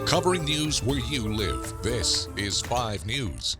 Covering news where you live, this is 5 News.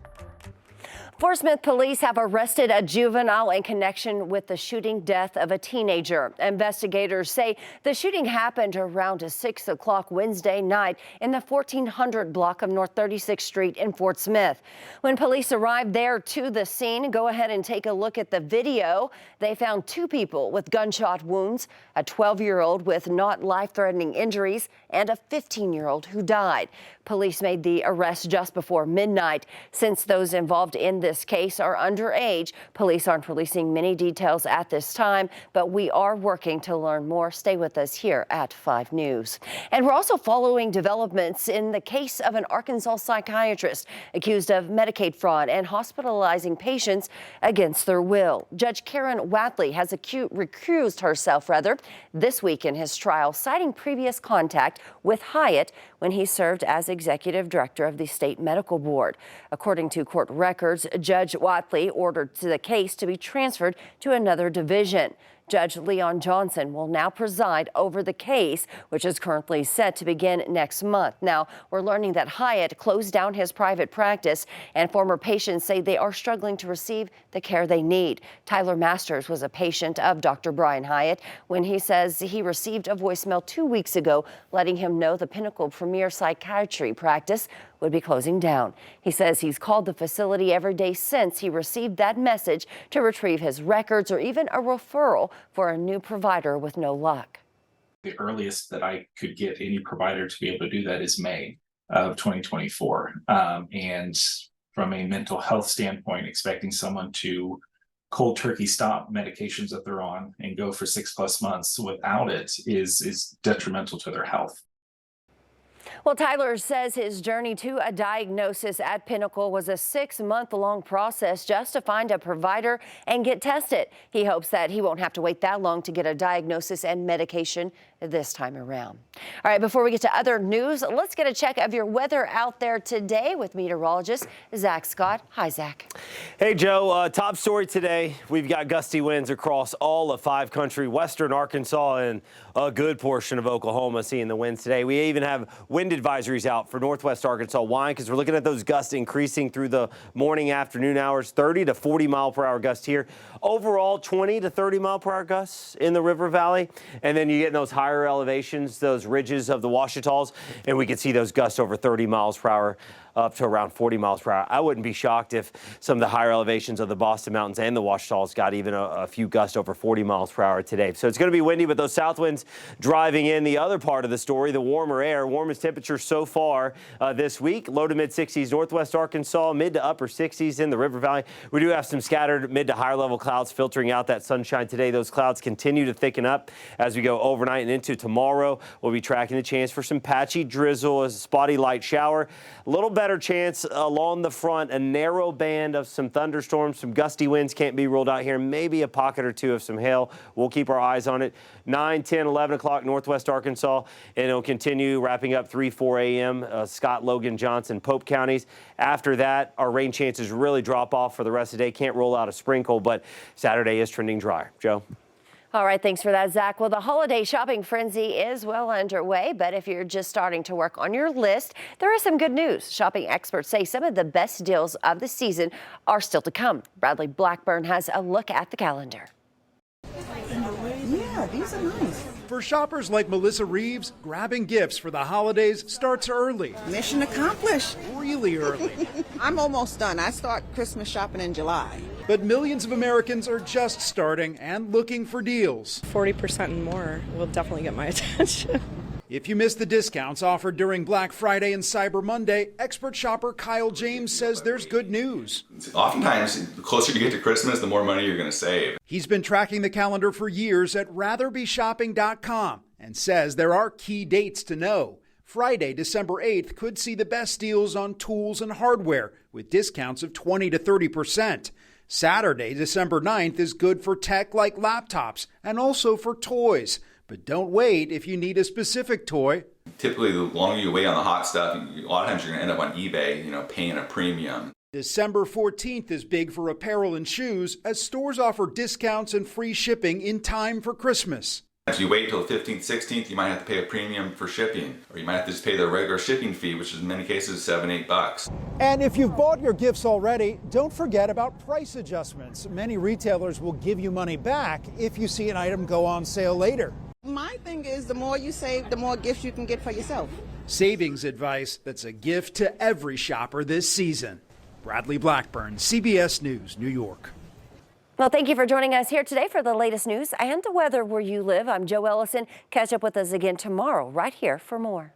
Fort Smith police have arrested a juvenile in connection with the shooting death of a teenager. Investigators say the shooting happened around 6 o'clock Wednesday night in the 1400 block of North 36th Street in Fort Smith. When police arrived there to the scene, go ahead and take a look at the video. They found 2 people with gunshot wounds, a 12-year-old with not life-threatening injuries, and a 15-year-old who died. Police made the arrest just before midnight. Since those involved in this case are underage, police aren't releasing many details at this time, but we are working to learn more. Stay with us here at 5 News. And we're also following developments in the case of an Arkansas psychiatrist accused of Medicaid fraud and hospitalizing patients against their will. Judge Karen Watley has recused herself this week in his trial, citing previous contact with Hyatt when he served as executive director of the state medical board. According to court records, Judge Watley ordered the case to be transferred to another division. Judge Leon Johnson will now preside over the case, which is currently set to begin next month. Now, we're learning that Hyatt closed down his private practice, and former patients say they are struggling to receive the care they need. Tyler Masters was a patient of Dr. Brian Hyatt when he says he received a voicemail 2 weeks ago letting him know the Pinnacle Premier Psychiatry practice would be closing down. He says he's called the facility every day since he received that message to retrieve his records or even a referral for a new provider with no luck. The earliest that I could get any provider to be able to do that is May of 2024. And from a mental health standpoint, expecting someone to cold turkey stop medications that they're on and go for 6+ months without it is detrimental to their health. Well, Tyler says his journey to a diagnosis at Pinnacle was a 6-month-long process just to find a provider and get tested. He hopes that he won't have to wait that long to get a diagnosis and medication this time around. All right, before we get to other news, let's get a check of your weather out there today with meteorologist Zach Scott. Hi, Zach. Hey, Joe. Top story today. We've got gusty winds across all of 5 country, western Arkansas and a good portion of Oklahoma seeing the winds today. We even have wind advisories out for northwest Arkansas. Why? Because we're looking at those gusts increasing through the morning, afternoon hours, 30 to 40 mile per hour gusts here. Overall, 20 to 30 mile per hour gusts in the River Valley. And then you get in those higher elevations, those ridges of the Ouachitals, and we can see those gusts over 30 miles per hour up to around 40 miles per hour. I wouldn't be shocked if some of the higher elevations of the Boston Mountains and the Ouachitals got even a few gusts over 40 miles per hour today. So it's going to be windy, but those south winds driving in. The other part of the story, the warmer air, warmest temperatures so far this week, low to mid 60s northwest Arkansas, mid to upper 60s in the River Valley. We do have some scattered mid to higher level clouds filtering out that sunshine today. Those clouds continue to thicken up as we go overnight and into tomorrow. We'll be tracking the chance for some patchy drizzle, a spotty light shower. A little better chance along the front, a narrow band of some thunderstorms, some gusty winds can't be ruled out here, maybe a pocket or two of some hail. We'll keep our eyes on it. 9, 10, 11 o'clock northwest Arkansas, and it'll continue wrapping up 3, 4 a.m. Scott, Logan, Johnson, Pope counties. After that, our rain chances really drop off for the rest of the day. Can't roll out a sprinkle, but Saturday is trending drier. Joe? All right, thanks for that, Zach. Well, the holiday shopping frenzy is well underway, but if you're just starting to work on your list, there is some good news. Shopping experts say some of the best deals of the season are still to come. Bradley Blackburn has a look at the calendar. Yeah, these are nice. For shoppers like Melissa Reeves, grabbing gifts for the holidays starts early. Mission accomplished. Really early. I'm almost done. I start Christmas shopping in July. But millions of Americans are just starting and looking for deals. 40% and more will definitely get my attention. If you missed the discounts offered during Black Friday and Cyber Monday, expert shopper Kyle James says there's good news. Oftentimes, the closer you get to Christmas, the more money you're going to save. He's been tracking the calendar for years at ratherbeshopping.com and says there are key dates to know. Friday, December 8th, could see the best deals on tools and hardware with discounts of 20 to 30%. Saturday, December 9th, is good for tech like laptops and also for toys. But don't wait if you need a specific toy. Typically, the longer you wait on the hot stuff, a lot of times you're going to end up on eBay, paying a premium. December 14th is big for apparel and shoes as stores offer discounts and free shipping in time for Christmas. If you wait till the 15th, 16th, you might have to pay a premium for shipping, or you might have to just pay the regular shipping fee, which is in many cases $7, $8. And if you've bought your gifts already, don't forget about price adjustments. Many retailers will give you money back if you see an item go on sale later. My thing is, the more you save, the more gifts you can get for yourself. Savings advice that's a gift to every shopper this season. Bradley Blackburn, CBS News, New York. Well, thank you for joining us here today for the latest news and the weather where you live. I'm Joe Ellison. Catch up with us again tomorrow right here for more.